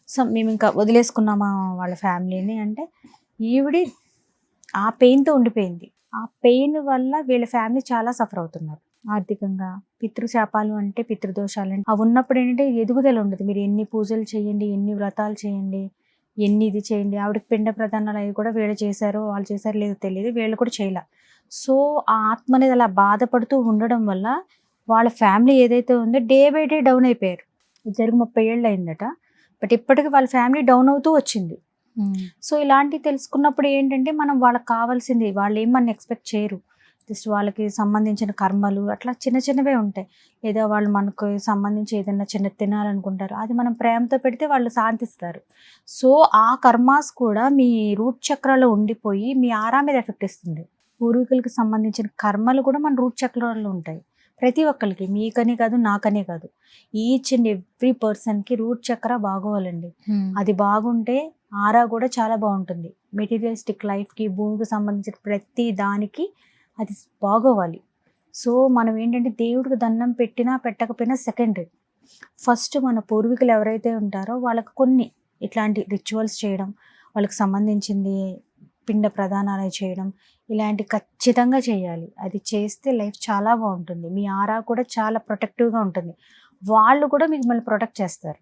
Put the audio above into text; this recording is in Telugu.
సో మేమింకా వదిలేసుకున్నామా వాళ్ళ ఫ్యామిలీని అంటే, ఈవిడ ఆ పెయిన్‌తో ఉండిపోయింది. ఆ పెయిన్ వల్ల వీళ్ళ ఫ్యామిలీ చాలా సఫర్ అవుతున్నారు. ఆర్థికంగా పితృశాపాలు అంటే, పితృదోషాలంటే అవున్నప్పుడు ఏంటంటే ఎదుగుదల ఉండదు. మీరు ఎన్ని పూజలు చేయండి, ఎన్ని వ్రతాలు చేయండి, ఎన్ని ఇది చేయండి. ఆవిడకి పిండ ప్రదానాలు అవి కూడా వీళ్ళు చేశారో, వాళ్ళు చేశారో లేదో తెలీదు. వీళ్ళు కూడా చేయలా. సో, ఆ ఆత్మ అనేది అలా బాధపడుతూ ఉండడం వల్ల వాళ్ళ ఫ్యామిలీ ఏదైతే ఉందో డే బై డే డౌన్ అయిపోయారు. ఇది జరిగి 30 ఏళ్ళు అయిందట. బట్ ఇప్పటికి వాళ్ళ ఫ్యామిలీ డౌన్ అవుతూ వచ్చింది. సో, ఇలాంటివి తెలుసుకున్నప్పుడు ఏంటంటే, మనం వాళ్ళకి కావాల్సింది వాళ్ళేం మనని ఎక్స్‌పెక్ట్ చేయరు. జస్ట్ వాళ్ళకి సంబంధించిన కర్మలు అట్లా చిన్న చిన్నవే ఉంటాయి. లేదా వాళ్ళు మనకు సంబంధించి ఏదైనా చిన్నది తినాలనుకుంటారు. అది మనం ప్రేమతో పెడితే వాళ్ళు శాంతిస్తారు. సో, ఆ కర్మాస్ కూడా మీ రూట్ చక్రాలో ఉండిపోయి మీ ఆరా మీద ఎఫెక్ట్ ఇస్తుంది. పూర్వీకులకి సంబంధించిన కర్మలు కూడా మన రూట్ చక్రాల్లో ఉంటాయి. ప్రతి ఒక్కళ్ళకి మీకనే కాదు, నాకనే కాదు. ఈచ్ అండ్ ఎవ్రీ పర్సన్‌కి రూట్ చక్ర బాగోవాలండి. అది బాగుంటే ఆరా కూడా చాలా బాగుంటుంది. మెటీరియలిస్టిక్ లైఫ్‌కి, భూమికి సంబంధించిన ప్రతి దానికి అది బాగోవాలి. సో, మనం ఏంటంటే దేవుడికి దండం పెట్టినా, పెట్టకపోయినా సెకండరీ. ఫస్ట్ మన పూర్వీకులు ఎవరైతే ఉంటారో వాళ్ళకి కొన్ని ఇట్లాంటి రిచువల్స్ చేయడం, వాళ్ళకి సంబంధించింది పిండ ప్రదానాలు చేయడం, ఇలాంటివి ఖచ్చితంగా చేయాలి. అది చేస్తే లైఫ్ చాలా బాగుంటుంది. మీ ఆరా కూడా చాలా ప్రొటెక్టివ్‌గా ఉంటుంది. వాళ్ళు కూడా మిమ్మల్ని ప్రొటెక్ట్ చేస్తారు.